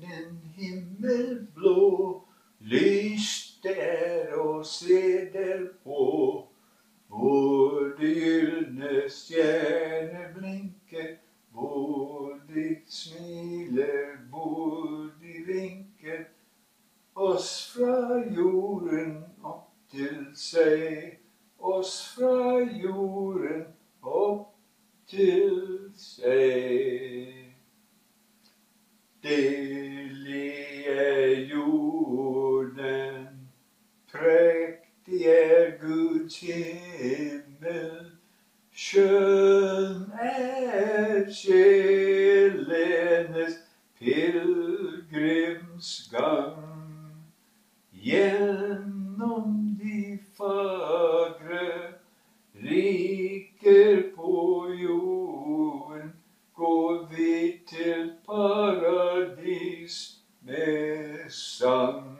den himmel blå, lyst der og se derpå, hvor de gyldne stjerner blinker, hvor de smiler, hvor de vinker, oss fra jorden opp til seg, oss fra jorden opp til seg. Deilig jorden, prektig Guds himmel, skjønn sjelenes pilgrimsgang. Gjennom de fagre riker på jorden, går vi til paradis med sang.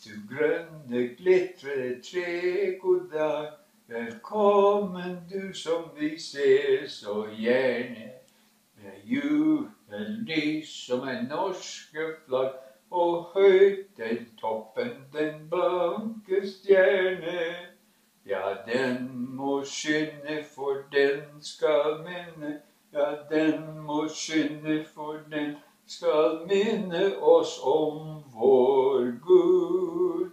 Du grønne glitrende tre, god dag, velkommen du som vi ser så gjerne. Med julelys som norske flagg, og høyt til toppen den blanke stjerne. Ja, den må skinne, for den skal minne. Ja, den må skinne, for den skal minne oss om vår Gud.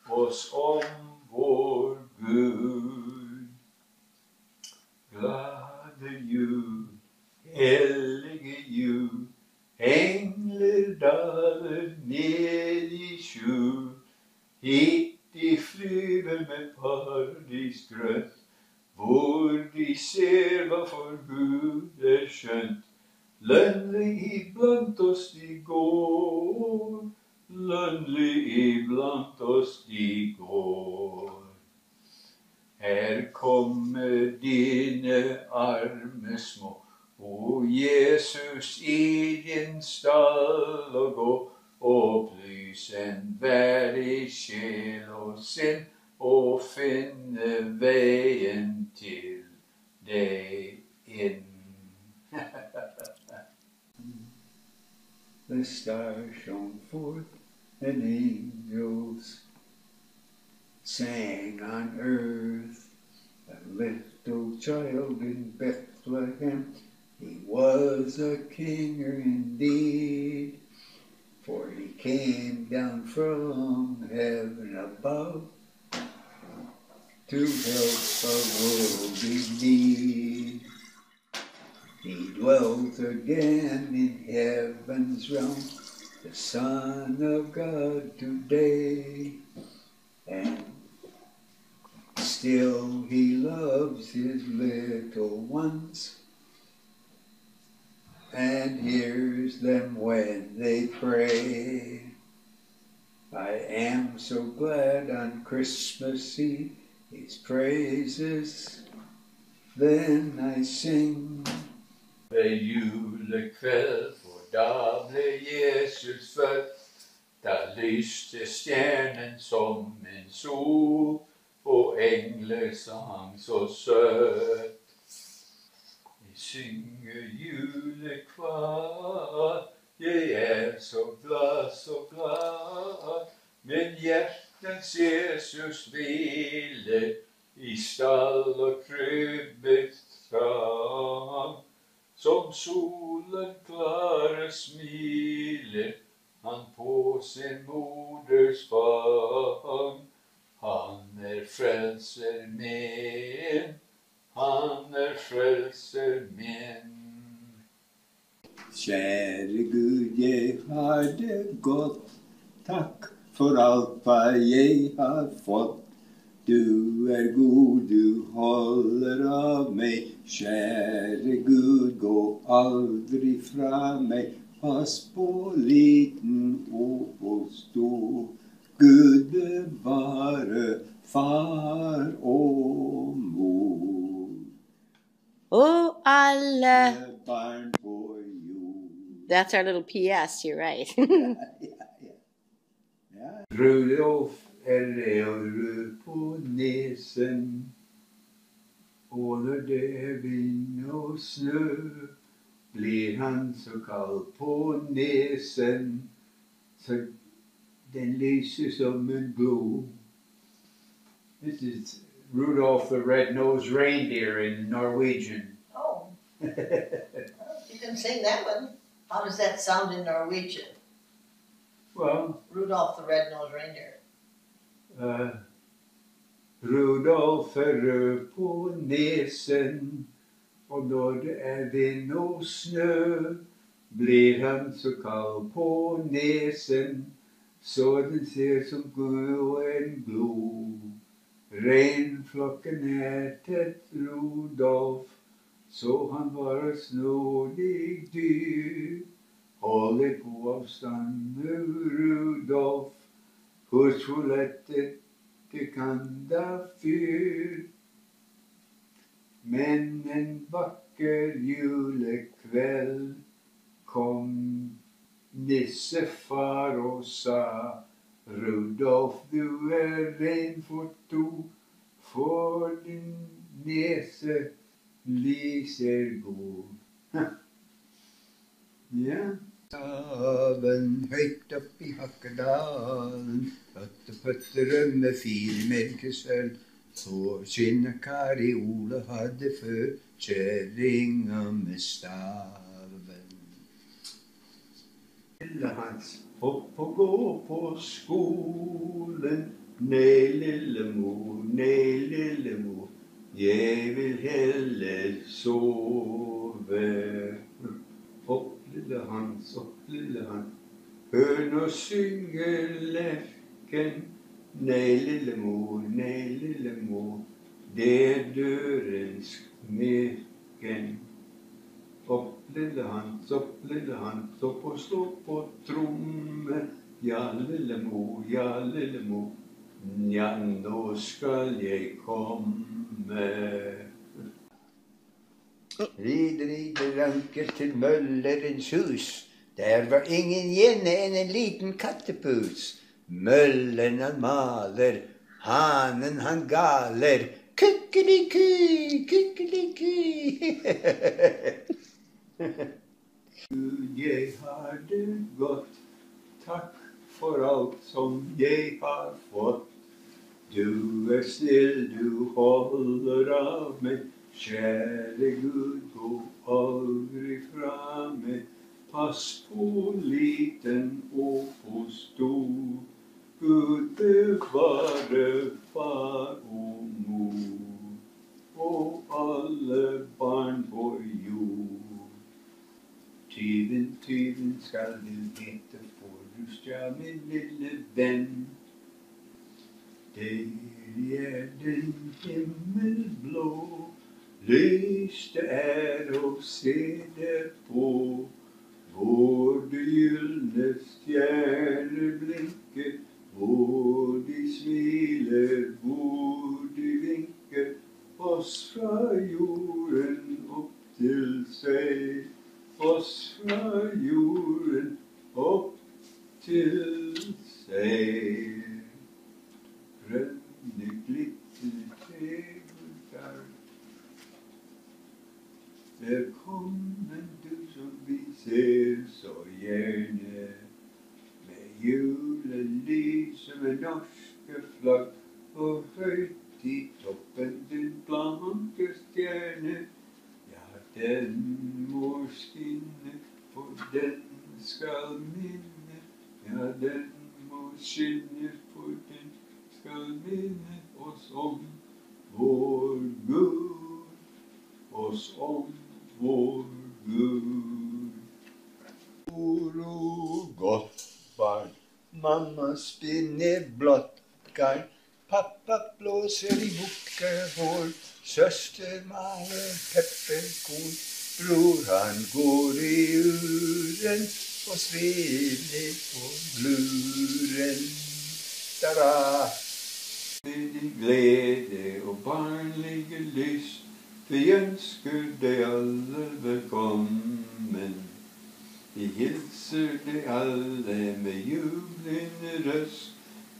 Oss om vår Gud. Glade jul, hellige jul, engler daler ned i skjul. Hit de flyver med paradisgrønt, hvor de ser hva for Gud skjønt. Lønnlig iblant oss de går, lønnlig iblant oss de går. Her kommer dine arme små, o Jesus, i din stall og gå, opplys enhver i sjel og sinn, og finne veien til deg inn. The stars shone forth, and angels sang on earth. A little child in Bethlehem, he was a king indeed, for he came down from heaven above to help a world in need. He dwelt again in heaven's realm, the Son of God today, and still he loves his little ones and hears them when they pray. I am so glad on Christmas Eve his praises then I sing. Ved julekveld, for da ble Jesus født, da lyste stjernen som en sol, og engler sang så søtt. Vi synger julekvar, jeg så glad, men hjertens Jesus hviler i stall og krybbet trang. Som solen klare smiler, han på sin moders fang. Han frelser min, han frelser min. Kjære Gud, jeg har det godt, takk for alt hva jeg har fått. Du god, du holder av meg, kjære Gud, gå aldri fra meg. Pass på liten og stor, Gud bevare far og mor. Og alle barn på jord. That's our little PS, you're right. Ja. Rudolf rød på nesen, og når det er vind og snø, blir han så kald på nesen, så den lyser som en blå. This is Rudolph the Red-Nosed Reindeer in Norwegian. Oh. You can sing that one. How does that sound in Norwegian? Well, Rudolph the Red-Nosed Reindeer. Rudolf rød på nesen, og når det vind og snø, blir han så kald på nesen, så den ser som grønn blod. Reinflokken tett Rudolf, så han var et snodig dyr. Hold deg på avstand, Rudolf, hvor toalettet det kan da fyr. Men en vakker julekveld kom nissefar og sa, Rudolf, du rein for to, for din nese lyser god. Ja. Staven høyt opp I Hakkedalen, Pøtter med fire melkesølv, så skinnekar I Ole hadde før kjerringa med staven. Lille Hans opp og gå på skolen, nei lille mor, jeg vil heller sove. Opp lille Hans, hør nå synger lerken. Nei lille mor, det dørens knirken. Opp lille Hans, opp og stå på tromme. Ja lille mor, ja nå skal jeg komme. Rider anker til møllerens hus. Der var ingen gjerne enn en liten kattepus. Møllen han maler, hanen han galer. Kukkeliky, kukkeliky. Gud, jeg har det godt. Takk for alt som jeg har fått. Du snill, du holder av meg. Kjære Gud, gå aldri fra meg. Pass på liten og på stor. Gud bevare far og mor, og alle barn på jord. Tyven skal du hete, for du stjal min lille venn. Der den himmelblå, lyst det å se det på. Hvor de gyldne stjerner blinker, hvor de smiler, hvor de vinker, oss fra jorden opp til seg, oss fra jorden opp til seg. Grønne glitter tegler, velkommen du som vi ser så gjerne, med julelys med norske flagg, og høyt I toppen din blanke stjerne. Ja, den må skinne, for den skal minne. Ja, den må skinne, for den skal minne oss om vår Gud, oss om vår Gud. Og godt barn, mamma spinner blått garn, pappa blåser I bukkehår, søster maler pepperkorn, bror han går I uren og spiller på gluren. Ta-da! Med din glede og barnlige lyst, vi ønsker deg alle velkommen. Vi hilser deg alle med jublende røst,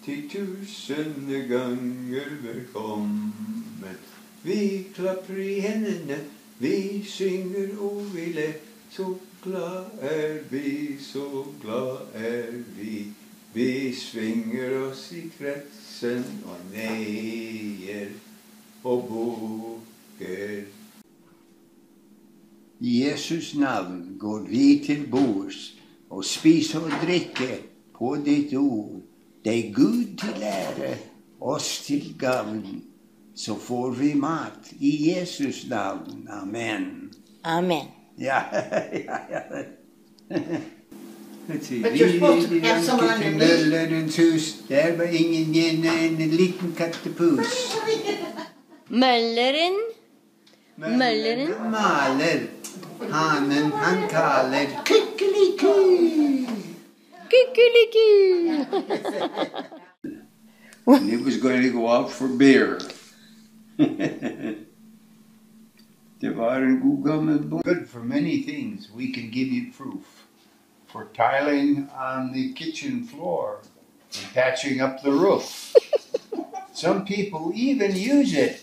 10.000 ganger velkommen. Vi klapper I hendene, vi synger og vi ler, Så glad er vi, så glad er vi. Vi svinger oss i kretsen og neier og bukker. I Jesus navn går vi til bords og spiser og drikker på ditt ord. Deg Gud til ære, oss til gavn, så får vi mat i Jesus navn. Amen. Amen. Ja, ja, ja. But you're supposed to have someone underneath. Møllerens hus, der var ingen igjen, en liten kattepus. Mølleren. Mølleren maler, hanen han kaler, kukkeliku. Kukuliku. And it was going to go out for beer. Det var en god gammel bok. Good for many things. We can give you proof. For tiling on the kitchen floor and patching up the roof. Some people even use it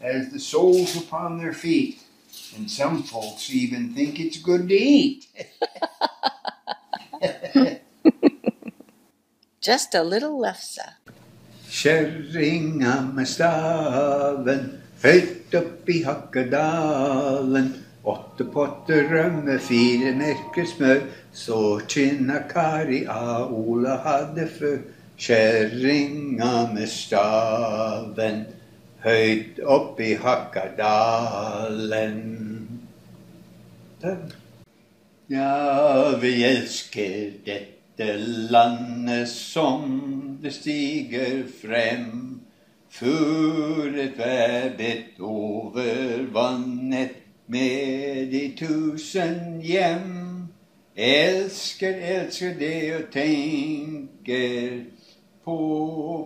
as the soles upon their feet. And some folks even think it's good to eat. Just a little lefse. Kjerringa med staven, høyt opp i Hakkedalen. 8 potter rømme, 4 merker smør, så kinna Kari av Ola hadde før. Kjerringa med staven, høyt opp i Hakkedalen. Ja, vi elsker dette landet som det stiger frem. Furet verbet over vannet med de 1000 hjem. Elsker, elsker det og tenker på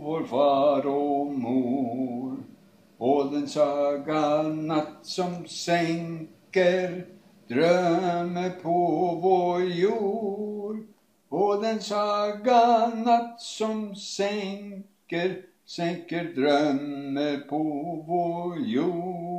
vår far og mor. Og den saga natt som senker drømme på vår jord. Og den saga natt som senker drømme på vår jord.